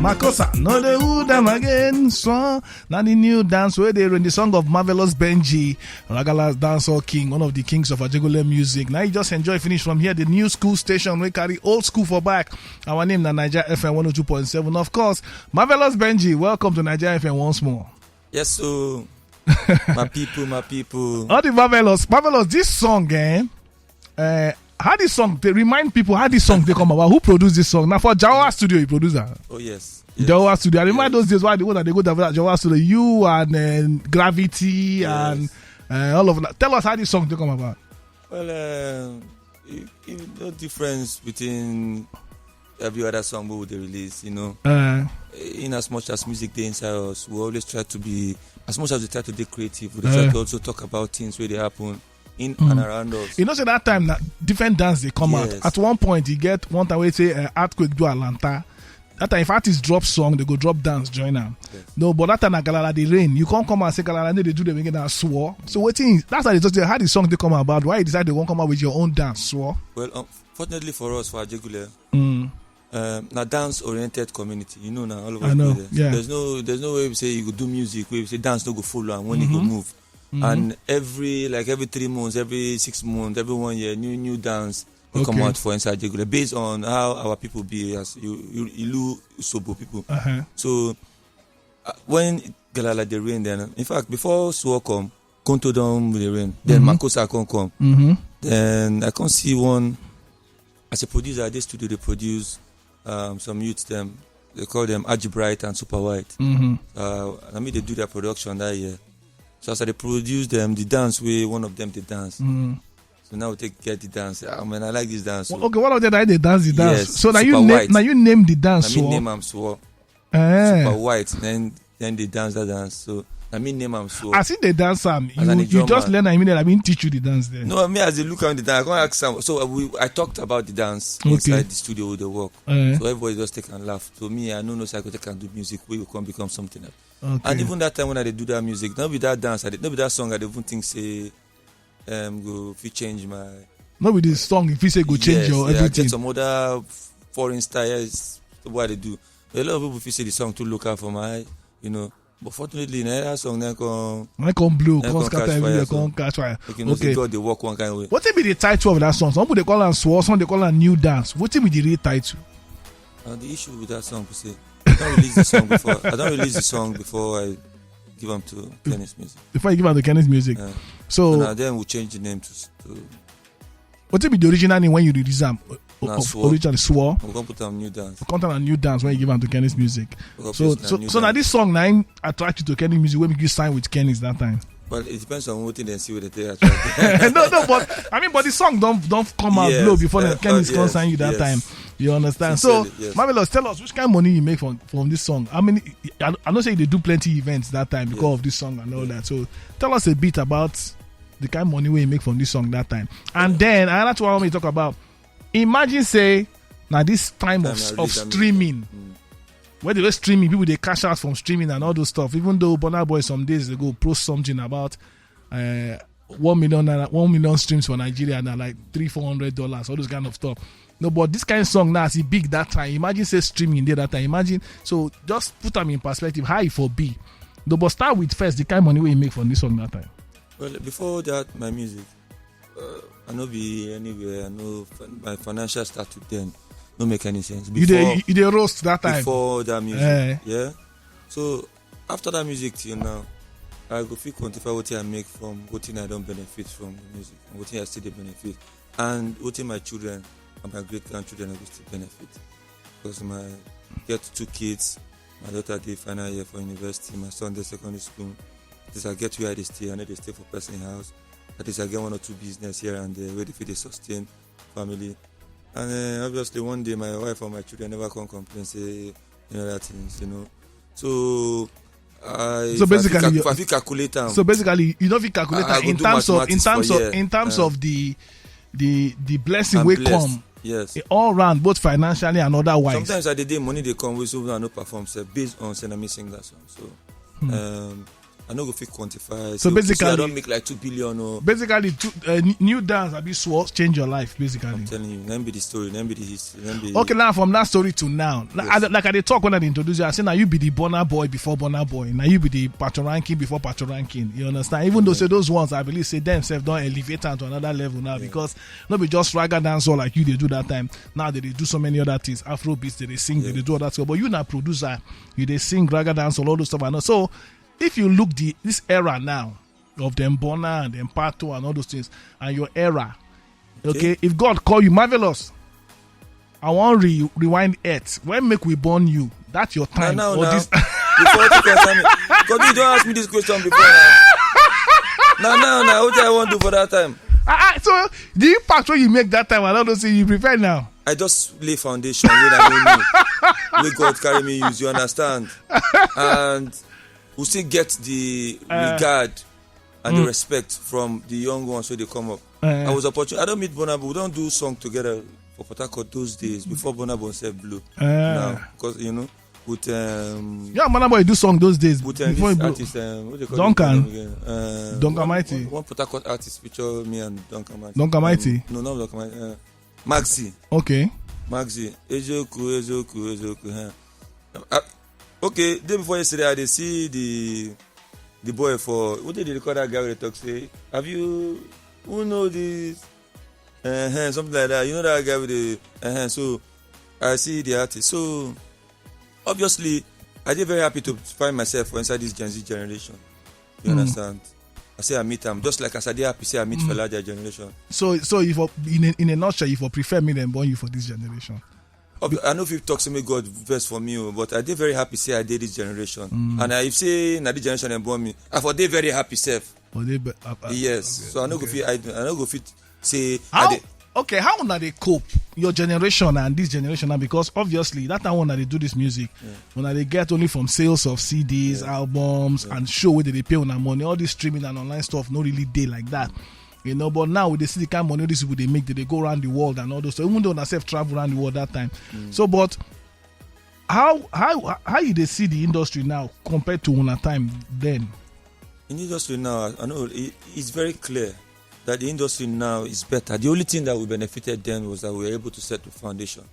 Makosa, no they would them again. So now the new dance where they in the song of Marvelous Benji, Ragala dancehall king, one of the kings of Ajegule music. Now you just enjoy finish from here. The new school station we carry old school for back. Our name na Naija FM 102.7. Of course, Marvelous Benji. Welcome to Naija FM once more. Yes, so my people. All the Marvelous, this song, how this song, they remind people how this song they come about. Who produced this song? Now for Jawa Studio, you produce that. Oh yes. Jawa Studio. I remember those days why they go to Jawa Studio. You and Gravity and all of that. Tell us how this song they come about. Well, no difference between every other song we would release, in as much as music they inside us, we always try to be, as much as we try to be creative, we try to also talk about things where they happen in and around us. You know, so that time that different dance they come out. At one point, you get one time we say earthquake do Atlanta. That time if artists drop song, they go drop dance, join them. Yes. No, but that time Galala they rain. You can't come and say Galala they do them again and swore. So waiting, that's how they just how the song they come about. Why you decide they won't come out with your own dance, swore? Well, fortunately for us, for Ajegule, na dance oriented community. Now all of us. I know. Yeah. There's no way we say you go do music where we say dance no go follow and when you go move. And every 3 months, every 6 months, every 1 year, new dance will come out for inside Jegule based on how our people be as Ilu Sobo people. So when Galala the rain, then in fact before Suo come, Konto down with the rain, then Makosa come. Then I can't see one as a producer at this studio. They produce some youths them. They call them Aji Bright and Super White. I mean they do their production that year. So as they produce them, the dance way one of them they dance. So now we get the dance. I I like this dance. So. Okay, one of them they dance the dance. Yes, so now you name the dance. I mean name am Suo. Super White. Then they dance that dance. So I mean name am Suo. I see the dance you just learn I mean teach you the dance there. No, I mean as they look at the dance, I can't ask some. So I talked about the dance inside the studio with the work. So everybody just take and laugh. So me, I know no psychotic can do music. We will become something else. Okay. And even that time when I did do that music, not with that dance, not with that song, I didn't even think say go if you change my. Not with this song, if you say go change your everything. Get some other foreign styles. What they do. A lot of people if you say the song too local for my, But fortunately, that song then come blue, come scatter everywhere, come catch fire. Okay. They work one kind of way. What will be the title of that song? Some people they call it swore, some they call it new dance. What will be the real title? The issue with that song, per se. I don't release the song before I give them to Kenny's Music. Before you give them to Kenny's Music. So now then we'll change the name to what will be the original name when you release them? Originally Swore. We're gonna put on new dance. We're gonna put on new dance when you give them to Kenny's Music. So now this song now attract you to Kenny's Music when you sign with Kenny's that time. Well, it depends on what they see with the day. but the song don't come out blow before Kenny's can sign you that time. You understand? Sincerely, so, Marvelous, tell us which kind of money you make from this song. I mean, I know say they do plenty events that time because of this song and all that. So, tell us a bit about the kind of money we make from this song that time. And then, that's what I want me to talk about. Imagine, say, now this time of streaming, where they were streaming, people they cash out from streaming and all those stuff. Even though Burna Boy some days ago post something about 1 million streams for Nigeria and like $300-400, all those kind of stuff. No, but this kind of song now is big that time. Imagine say streaming there that time. Imagine, so just put them in perspective. How it for be? No, but start with first the kind of money we make from this song that time. Well, before that, my music, I know be anywhere. I know my financial status then no make any sense. Before, you did roast that time. Before that music, yeah. So after that music till now, I go feel quantify what I make from what I don't benefit from the music and what I still benefit, and what my children and my great grandchildren will still benefit. Because I get 2 kids, my daughter did final year for university, my son did secondary school. At least I get where they stay, I know they stay for personal house. At least I get 1 or 2 business here and there where they sustain family. And obviously one day my wife or my children never come complain, say that things, So basically, if I calculate them. So basically, you don't feel calculate in terms of the blessing will come. Yes. All round, both financially and otherwise. Sometimes at the day money they come with so we no perform based on send me sing that song. So I no go fit quantify. So basically, I don't make like 2 billion or. Basically, new dance abi swore change your life. Basically, I'm telling you, let me be the story, let me be the history. Okay, now from that story to now, yes. like I dey talk when I introduce you, I say now you be the Burna Boy before Burna Boy, now you be the Patron Ranking before Patron Ranking. You understand? Even though say those ones, I believe say themselves don't elevate them to another level now because not be just ragga dancer like you they do that time. Now they do so many other things, Afro beats, they sing, they do other stuff. But you not producer, you they sing ragga dance, all those stuff. I know. So if you look this era now of them Burna and them Pato and all those things, and your era, okay, if God call you Marvelous, I want rewind it. When make we born you? That's your time. No. This before you question me, because you don't ask me this question before. Now. What do I want to do for that time? So the impact when you make that time, I don't say you prepare now. I just lay foundation when I know me. May God carry me use. You understand? And we still get the regard and the respect from the young ones when they come up. I was opportunity. I don't meet Burna, but we don't do song together for Port Harcourt those days before Burna Boy said blue. Now, because with Burna Boy do song those days with before this artist, what they call Duncan. Duncan Mighty. One Port Harcourt artist feature me and Duncan Mighty. Duncan Mighty. No, not Duncan Mighty. Maxi. Okay. Maxi. Ejoku. Okay, day before yesterday, I did see the boy for what did they record that guy with the talk say? Have you who know this? Something like that. You know that guy with the so I see the artist. So obviously I did very happy to find myself inside this Gen Z generation. You understand? I say I meet them just like as I did happy say I meet for larger generation. So if in a nutshell, if you prefer me than born you for this generation. I know if you talk to me God verse for me, but I did very happy say I did this generation. And if say na this generation and born me, I for dey very happy self. Yes. Okay. So I no go fit say okay, how now they cope your generation and this generation now? Because obviously that time when they do this music, when they get only from sales of CDs, albums, and show where they pay on their money, all this streaming and online stuff, not really day like that. But now with the see the kind of money these people they make, they go around the world and all those. So even though themselves travel around the world that time. So, but how you they see the industry now compared to one time then? In the industry now, I know it's very clear that the industry now is better. The only thing that we benefited then was that we were able to set the foundation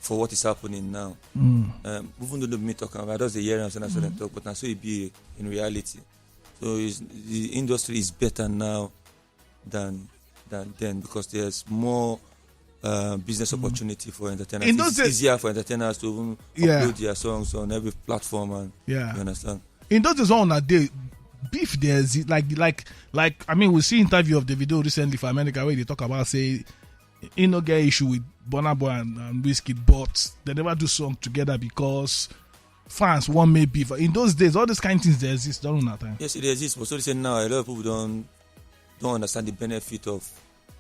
for what is happening now. Even though me talking about just the year and I talk, but now so it be in reality. So the industry is better now than then because there's more business opportunity for entertainers. It's easier for entertainers to upload their songs on every platform and you understand. In those days on that day, beef there's like I mean we see interview of the video recently for America where they talk about say you no get issue with Burna Boy and Wizkid, but they never do song together because fans want make beef. In those days, all these kind of things they exist, don't know that time. Yes, it exists, but so they say now a lot of people don't understand the benefit of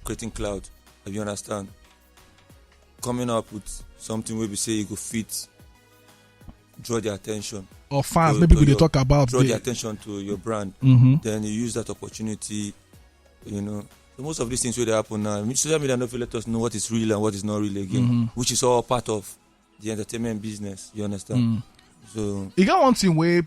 creating cloud. If you understand, coming up with something where we say you go fit, draw their attention. Or fans, maybe we talk about draw the attention to your brand. Then you use that opportunity. So most of these things where they happen now, social media don't let us know what is real and what is not real again, which is all part of the entertainment business. You understand? So you get one thing where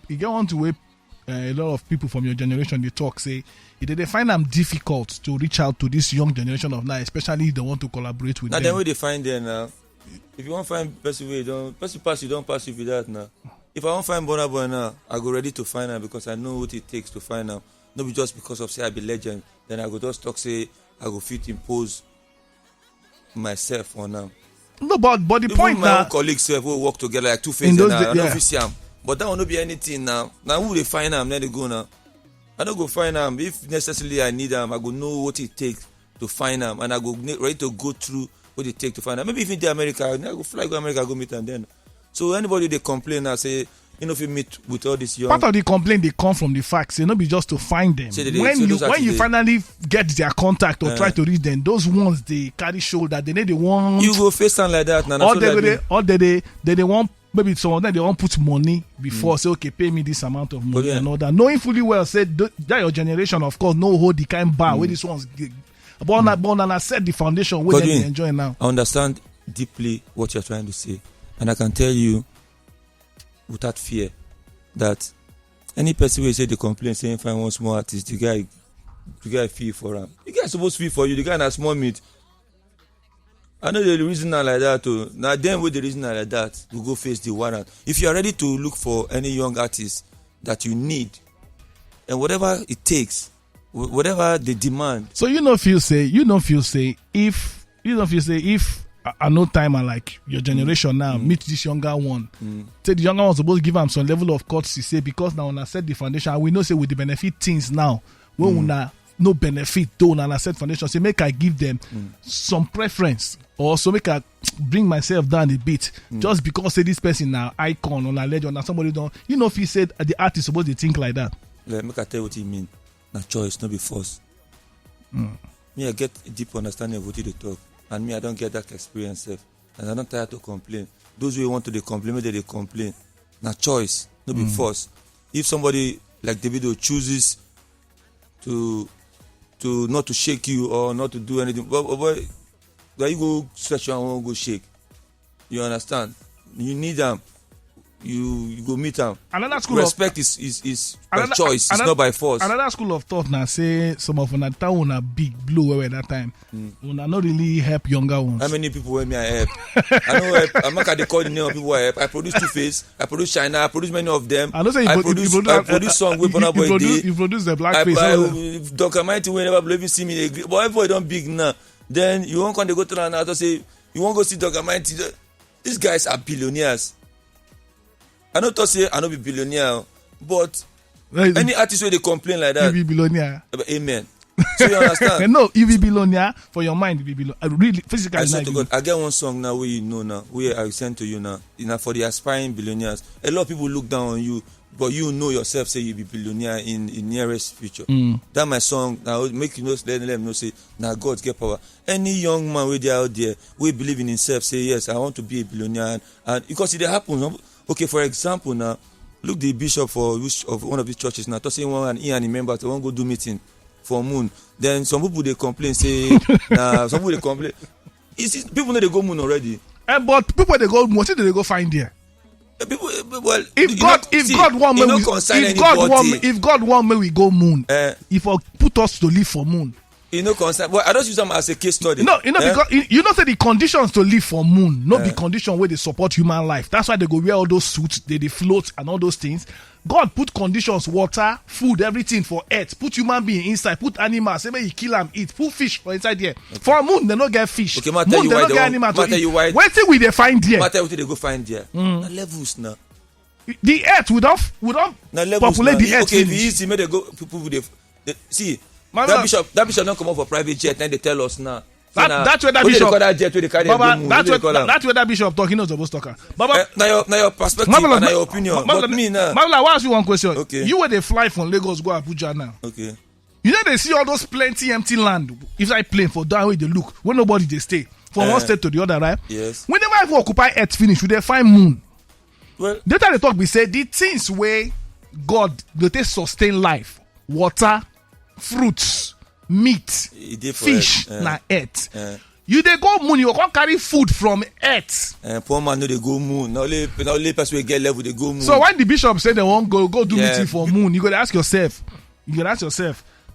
a lot of people from your generation they talk say they find them difficult to reach out to this young generation of now, especially if they want to collaborate with them. And then where they find them now, if you want to find person way, don't pass you don't pass you with that now. If I want to find Burna Boy now, I go ready to find her because I know what it takes to find her. Not just because of say I be legend, then I go just talk say I go fit impose myself on her. No, but the even point my now, own colleagues will work together like two faces now. I don't see them. But that will not be anything now. Now who they find them, then they go now. I don't go find them. If necessarily I need them, I go know what it takes to find them, and I go ready to go through what it takes to find them. Maybe if in the America, I go fly go America, go meet them then. So anybody they complain now say, if you meet with all this young. Part of the complaint they come from the facts, not be just to find them. When you finally get their contact or try to reach them, those ones they carry shoulder, they want. You go face time like that now. Or they want. Maybe some of them they won't put money before say okay pay me this amount of money and all that. Knowing fully well said that your generation of course no hold the kind bar where this one's born and I set the foundation where they enjoy now. I understand deeply what you're trying to say, and I can tell you without fear that Any person will say they complain saying find one small artist, the guy feel for him. The guy supposed to feel for you. The guy na small meat. I know the reason like that too. Now then with the reason like that, we go face the warrant. If you are ready to look for any young artist that you need, and whatever it takes, whatever they demand. So you know feel say if I know time and like your generation now meet this younger one. Say the younger one supposed to give him some level of courtesy, say because now when I set the foundation, and we know say with the benefit things now, when we no benefit though and I set foundation, say make I give them some preference. Or so make I bring myself down a bit just because say this person now icon or a legend or somebody don't. You know if he said the artist supposed to think like that. Yeah, make I tell you what he mean. Na choice, not be force. Me I get a deep understanding of what they talk, and me I don't get that experience self, and I don't tire to complain. Those who want to complain, they complain. Na choice, not be force. If somebody like Davido chooses to not to shake you or not to do anything, but you go stretch your own, go shake. You understand? You need them. You go meet them. Respect is by choice. It's not by force. Another school of thought now say some of that town a big blow away that time. Una not really help younger ones. How many people me I help? I know help. I'm not gonna call the name of people I help. I produce Two Face. I produce China. I produce many of them. I know say I produce song with Burna Boy. You produce the Blackface. Dr. Mighty will never even see me. But everybody don't big now. Then you won't come to go to another say you won't go see Dr. Mighty. These guys are billionaires. I don't say I don't be billionaire, but any artist where they complain like that, you be billionaire. Amen. So you understand? No, you be billionaire for your mind. You be billionaire. Really, physically. I swear to God, I get one song now where you know now, where I send to you now. For the aspiring billionaires. A lot of people look down on you, but you know yourself say you be billionaire in nearest future. That my song now make you know, let them know say now God get power. Any young man where they out there, we believe in himself, say yes, I want to be a billionaire, and because it happens. Okay, for example, now look the bishop of one of these churches now. Saying one and he and the members they want to go do meeting for moon. Then some people they complain say, some people they complain. People know they go moon already. But people they go moon, what did they go find there? People, well, if God want me we go moon, if I put us to live for moon. Concern. Well, I don't use them as a case study. No, because say the conditions to live for moon, not the condition where they support human life. That's why they go wear all those suits, they float and all those things. God put conditions, water, food, everything for earth. Put human being inside, put animals, say you kill them, eat, put fish for inside there. Okay. For a moon, they don't get fish. Okay, moon, they don't get animals to eat. Where till we they find there? What they go find there? The levels now. The earth would populate the earth. Okay, if easy, may they go people with see. That bishop don't come up for private jet. Then they tell us now. That's where that bishop. That's where that bishop talking. Knows about talker. Now your perspective and your opinion. But me now. Mabla, I ask you one question. Okay. You where they fly from Lagos go Abuja now. Okay. You know they see all those plenty empty land. If I plane for that way they look when nobody they stay from one state to the other, right? Yes. Whenever I occupy Earth finish, we they find moon. Well, data they talk we say the things where God they sustain life, water, fruits, meat, fish, na earth. You they go moon, you can't carry food from earth. Poor man no they go moon. Now only person we get level they go moon. So when the bishop say they won't go do meeting for moon, you gotta ask yourself.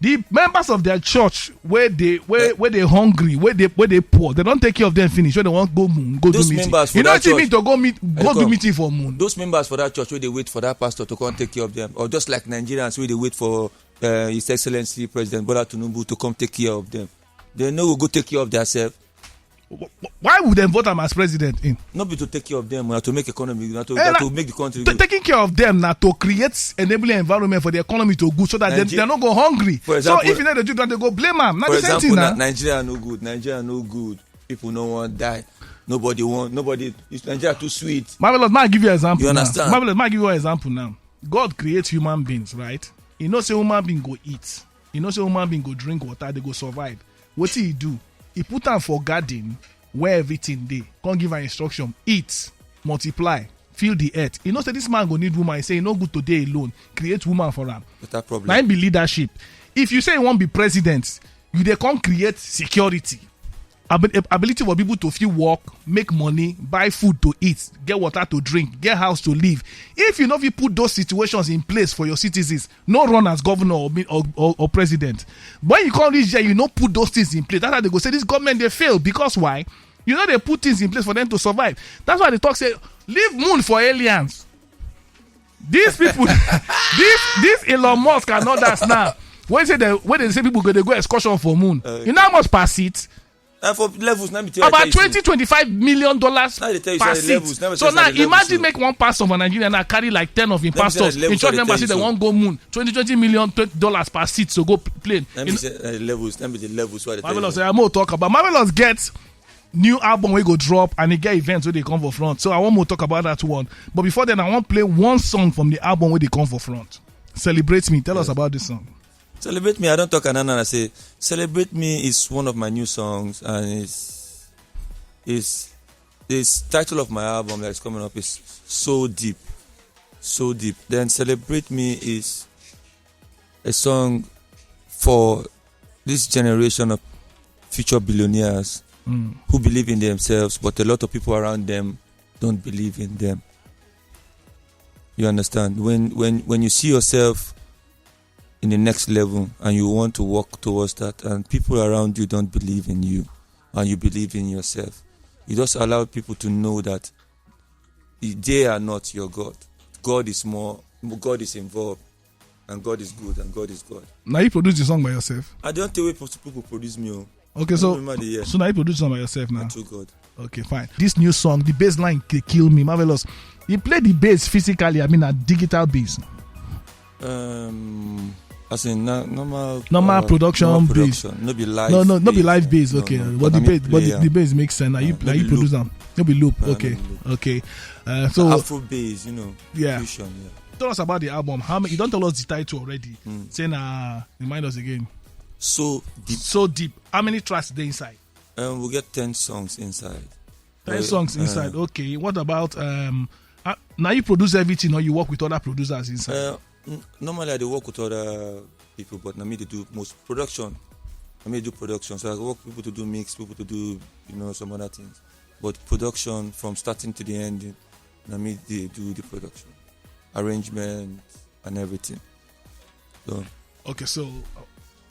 The members of their church where they hungry, where they poor, they don't take care of them finish. Where they want go moon, go those do meeting. You know what you mean to go do meeting for moon. Those members for that church where they wait for that pastor to come take care of them, or just like Nigerians where they wait for His Excellency President Bola Tinubu to come take care of them. They know will go take care of themselves. Why would they vote him as president? Not be to take care of them, to make economy, to make the country good. Taking care of them now to create enabling environment for the economy to good so that they don't go hungry. For example, so if you know the do that, they go blame them. For example, Nigeria no good. Nigeria no good. People no want die. Nobody. Nigeria too sweet. Marvelous, man, give you an example. You understand? Marvelous, man, give you an example now. God creates human beings, right? He knows say human being go eat. He knows say human being go drink water. They go survive. What did he do? He put them for garden where everything dey. Can't give an instruction. Eat, multiply, fill the earth. He knows that this man go need woman. He say he no good today alone. Create woman for him. That problem. Now be leadership. If you say you want be president, you dey come create security. ability for people to feel work, make money, buy food to eat, get water to drink, get house to live. If you know if you put those situations in place for your citizens, no run as governor or president. When you come this year, you know put those things in place. That's how they go say this government they fail because why? You know they put things in place for them to survive. That's why they talk say leave moon for aliens. These people, this Elon Musk and others now. When they say people go excursion for moon, you know how much per seat? For levels, about $20-25 million per seat. So now imagine make one pastor for Nigeria now carry like 10 of him pastors in church members say they won't go moon. $20 million per seat to go plane. Let me say levels. Let me the levels. Marvelous. I'm more talk about Marvelous gets new album we go drop and they get events where they come for front. So I want more talk about that one. But before then, I want to play one song from the album where they come for front. Celebrate Me. Tell us about this song. Celebrate Me, I don't talk and I say Celebrate Me is one of my new songs, and it's title of my album that is coming up is So Deep. Then Celebrate Me is a song for this generation of future billionaires who believe in themselves, but a lot of people around them don't believe in them. You understand? When you see yourself in the next level and you want to walk towards that, and people around you don't believe in you and you believe in yourself, you just allow people to know that they are not your God. God is more, God is involved, and God is good, and God is God. Now you produce the song by yourself? I don't wait for people produce me. Okay, so now you produce the song by yourself now? To God. Okay, fine. This new song, the bass line kill me. Marvelous. You play the bass physically, a digital bass. As in normal production bass. No be live. No be live bass. Okay, but the bass makes sense. Now you produce them. No be loop. Okay. So Afro bass, Yeah. Fusion, Tell us about the album. How many? You don't tell us the title already. Saying remind us again. So Deep. So Deep. How many tracks are there inside? We'll get 10 songs inside. 10 songs inside. Okay. What about now you produce everything or you work with other producers inside? Normally I do work with other people, but now me they do most production. I do production, so I work with people to do mix, people to do some other things. But production from starting to the end, now me they do the production, arrangement and everything. So okay, so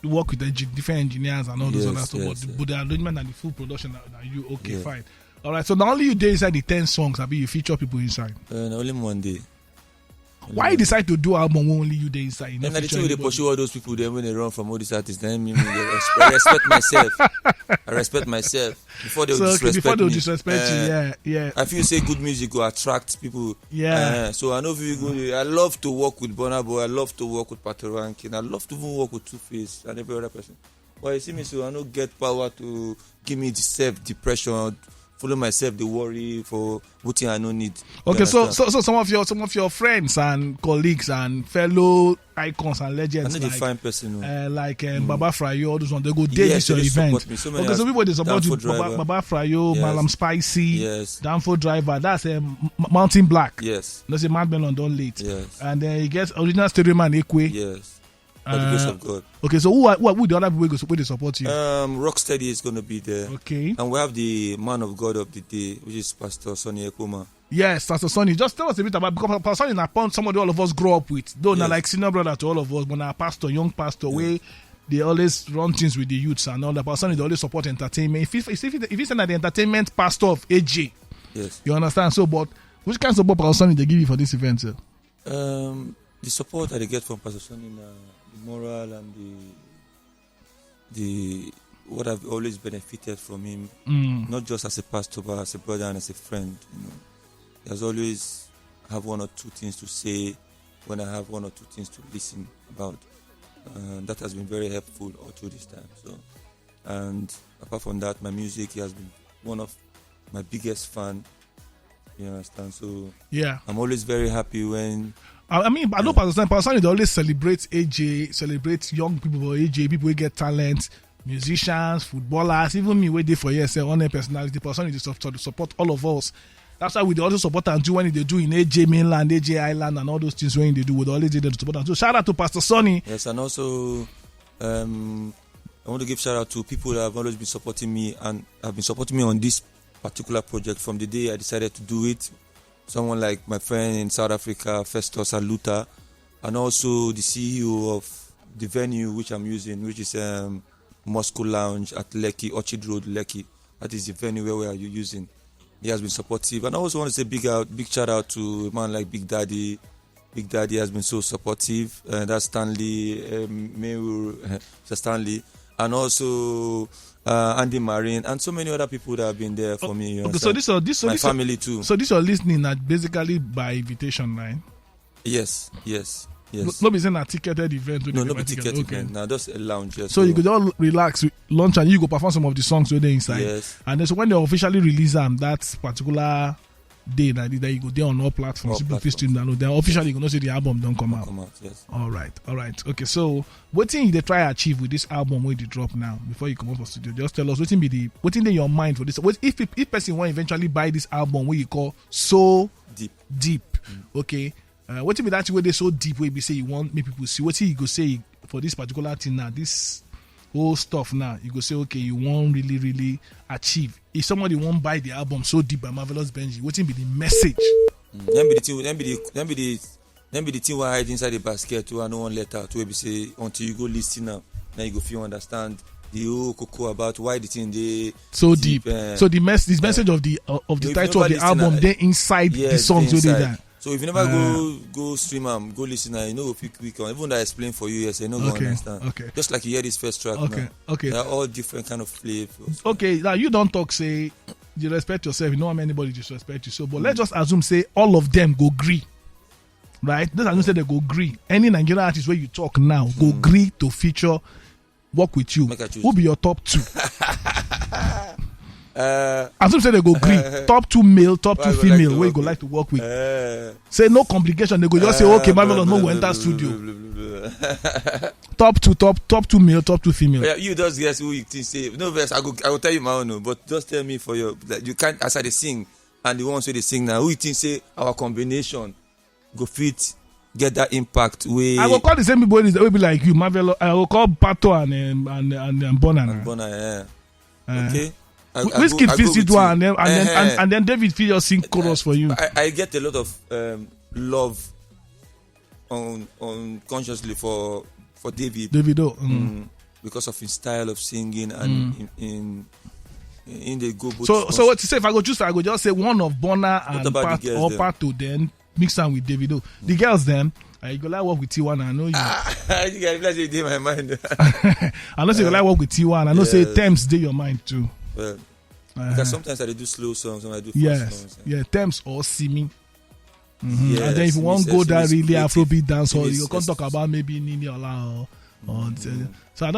you work with the different engineers and all those other stuff, but the arrangement and the full production are you okay? Fine. All right. So not only you do inside the 10 songs, I you feature people inside. Only one day. Why you decide to do album when only you there inside? And the thing they pursue all those people then when they run from all these artists, then I respect myself. I respect myself before they disrespect me. Yeah. I feel say good music will attract people. Yeah. So I know people. I love to work with Burna Boy. I love to work with Pato Rankin. I love to even work with Two Face and every other person. But you see me, so I don't get power to give me the self-depression. Follow myself, the worry for what I don't need. Okay, so some of your friends and colleagues and fellow icons and legends, I know like, fine person, Baba Frayo, all those ones, they go date this your event. So people they support you. Baba Frayo, Malam Spicy, Danfo Driver. That's Mountain Black. Yes. That's a Mad Melon Don't Late. Yes. And then he gets original Stereo Man Ekwe. Yes. By the grace of God. Okay, so who the other people will support you? Rocksteady is going to be there. Okay. And we have the man of God of the day, which is Pastor Sonny Ekuma. Yes, Pastor Sonny. Just tell us a bit about, because Pastor Sonny is somebody all of us grow up with. Though not like senior brother to all of us, but now pastor, young pastor, where they always run things with the youths and all that. Pastor Sonny, they always support entertainment. If he's the entertainment pastor of AJ, yes, you understand? So, but which kind of support Pastor Sonny they give you for this event, sir? The support that they get from Pastor Sonny, the moral and the what I've always benefited from him, not just as a pastor but as a brother and as a friend. He has always have one or two things to say when I have one or two things to listen about. That has been very helpful all through this time. So, and apart from that, my music, he has been one of my biggest fan. You understand? So yeah, I'm always very happy when. I know Pastor Sonny they always celebrate AJ, celebrate young people for AJ, people who get talent, musicians, footballers, even me wait there for years, on personality. Pastor Sonny to support all of us. That's why we also support and do when they do in AJ mainland, AJ island, and all those things when they do. We always do to support and so shout out to Pastor Sonny. Yes, and also I want to give shout out to people that have always been supporting me and have been supporting me on this particular project from the day I decided to do it. Someone like my friend in South Africa, Festus Aluta, and also the CEO of the venue which I'm using, which is Moscow Lounge at Lekki, Orchard Road, Lekki. That is the venue where we are using. He has been supportive. And I also want to say big shout out to a man like Big Daddy. Big Daddy has been so supportive. That's Stanley, Stanley, and also Andy Marine, and so many other people that have been there for me. Okay, so my family too. So this are listening at basically by invitation, right? Yes. No, be saying a ticketed event. No, be ticketed event. Now just a lounge. Yes. So you could just relax, launch, and you go perform some of the songs where they inside. Yes. And then so when they officially release them, that particular day that you go there on all platforms, people stream download. Then officially you can see the album don't come out. Yes. All right. Okay. So what thing they try to achieve with this album when they drop now before you come up for studio? Just tell us what in your mind for this. What if person want eventually buy this album what you call so deep? Okay. What if that way they so deep where you say you want make people see? What you go say for this particular thing now? This whole stuff now, you go say okay, you won't really achieve. If somebody won't buy the album so deep by Marvelous Benji, what will be the message? Then be the thing why hide inside the basket to no one let out. Where we say until you go listen now, then you go feel understand the whole cocoa about why the thing they so deep. So the message of the title of the album, they inside the songs where they there. So if you never go stream them, go listen and you know if you quick on. Even though I explain for you, yes, I know go understand. Okay. Just like you hear this first track now. Okay. They are all different kind of flavors. Okay, now you don't talk say you respect yourself, you know how anybody disrespect you. So but let's just assume say all of them go agree. Right? Let's assume say they go agree. Any Nigerian artist where you talk now go agree to feature work with you. Who be your top two? Assume say they go agree. Top two male, top two female. Like where you go like to work with. Say no complication. They go just say okay, Marvelous no enter studio. Top two male, top two female. Yeah, you just guess who you think say. No verse. I will tell you my own. But just tell me for your like you can't as I they sing and the ones who they sing now. Who you think say our combination go fit get that impact? Way I will call the same people that will be like you, Marvelous. I will call Pato and Bonner. Bonner, yeah. Okay. Whiskey fits it one and then David feel your sing chorus for you. I get a lot of love unconsciously for David. Because of his style of singing and in the go. So what to say if I go just say one of Bonner and Pato then mix am with Davido. The girls then. You go like work with T1. I know you. You guys like in my mind. I know say you like work with T1. I know say Thames dey your mind too. Well, because sometimes I do slow songs and I do fast songs. Yeah, Thames or Simi. Yes, and then if you want to go that really Afrobeat dance hall, you can talk about maybe Nini Ola or so I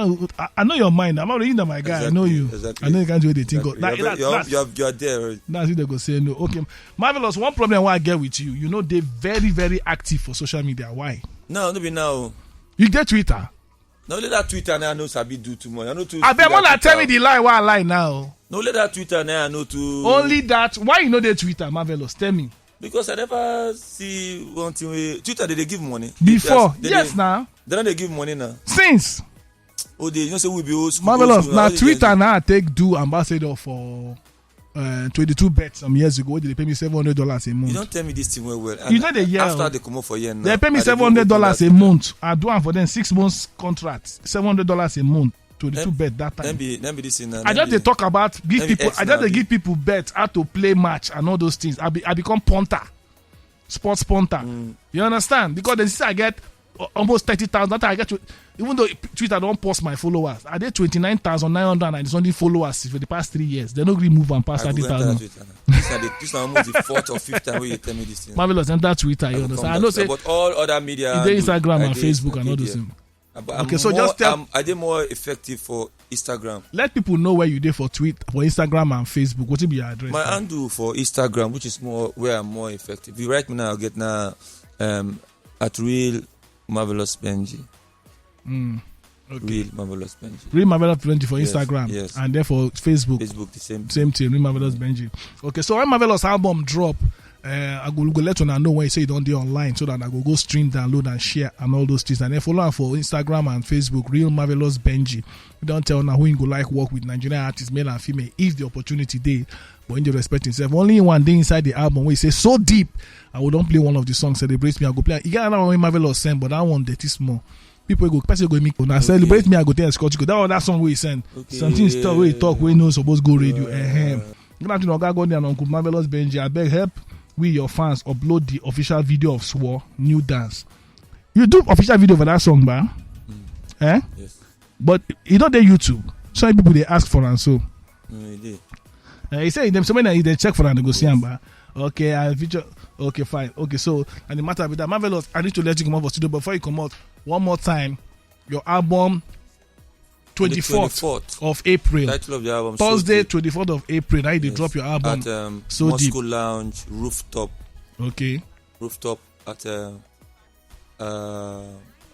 know your mind. I'm not really my guy. Exactly, I know you. Exactly. I know you can't do anything. You are there. That's it. They go say no. Okay, Marvelous. One problem I get with you, they're very very active for social media. Why? No, be now. You get Twitter. No, let that Twitter now. I know Sabi do too much. I know too. I bet wanna tell me the lie. Why I lie now? No, let that Twitter now. I know too. Only that. Why you know the Twitter, Marvelous? Tell me. Because I never see one thing. Twitter they give money before. Yes, now. They don't give money now. Since. Oh, they say we be old school. Marvelous. Now Twitter now I take do ambassador for 22 bets some years ago. They pay me $700 a month. You don't tell me this thing well. You know the year after they come up for year now. They pay me $700 a month. I do for them 6 months contract. $700 a month. 22 bet that time. Then be this thing. I just they talk about give people. I just they give people bets how to play match and all those things. I become punter, sports punter. You understand? Because then since I get almost 30,000. That I get to, even though Twitter don't post my followers, I did 29,990 something followers for the past 3 years. They don't really move and pass 30,000. This is almost the 4th or 5th time when you tell me this thing. Marvelous, and that Twitter, you understand? I know say, but all other media, Instagram and Facebook and all those things. Okay, so just tell. I did more effective for Instagram. Let people know where you did for Instagram and Facebook. What will be your address? My handle for Instagram, which is more where I'm more effective. You write me now, I'll get now at Real Marvelous Benji. Okay. Real Marvelous Benji. Real Marvelous Benji for Instagram. Yes. And then for Facebook. Facebook the same thing. Real Marvelous Benji. Okay, so when Marvelous album drop, I go let you know when you say you don't do online, so that I go stream, download, and share and all those things. And then follow for Instagram and Facebook, Real Marvelous Benji. We don't tell now who you go like work with Nigerian artists, male and female, if the opportunity day, but in the respect himself. Only one day inside the album where he say so deep, I will don't play one of the songs, Celebrate Me. I go play. You got another one Marvelous send, but that one dirty small. People go, person go make now Celebrate Me. I go tell Scott. That was that song where he send. Something stuff where he talk, where he no supposed go radio. You know, go there and Uncle Marvelous Benji. I beg help. We, your fans, upload the official video of Swore New Dance. You do official video for that song, ba? Yes. But you don't do YouTube. Some people they ask for and so. He say them so many they check for and they go see them, ba. Okay, I feature. Okay, fine. Okay, so and the matter with that, Marvelous, I need to let you come out for studio before you come out. One more time, your album. 24th of April. Title of the album, Thursday, 24th of April. Now they drop your album. At So Moscow Deep. Lounge, Rooftop. Okay. Rooftop at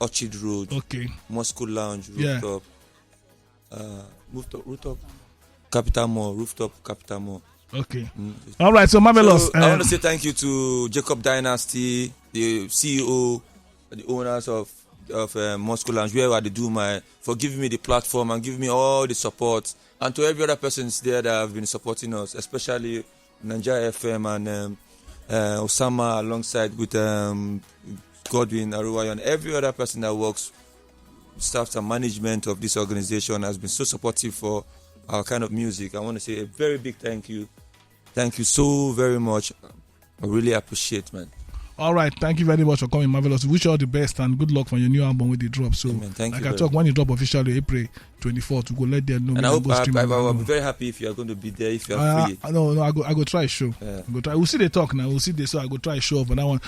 Orchard Road. Okay. Moscow Lounge, Rooftop. Rooftop. Capital Mall, Rooftop, Capital Mall. Okay. All right, so Marvelous. So, I want to say thank you to Jacob Dynasty, the CEO, the owners of Moscow Lounge, where I do for giving me the platform and giving me all the support, and to every other persons there that have been supporting us, especially Naija FM and Osama, alongside with Godwin Aruwayo, and every other person that works, staff and management of this organization has been so supportive for our kind of music. I want to say a very big thank you. Thank you so very much. I really appreciate, man. All right, thank you very much for coming, Marvelous. Wish you all the best and good luck for your new album with the drop. So, thank you. I talk when you drop officially April 24th, we go let them know. And I hope I'll be very happy if you are going to be there, if you are free. No, I go try show. Yeah. We'll see the talk now. We'll see the so I go try show for that one.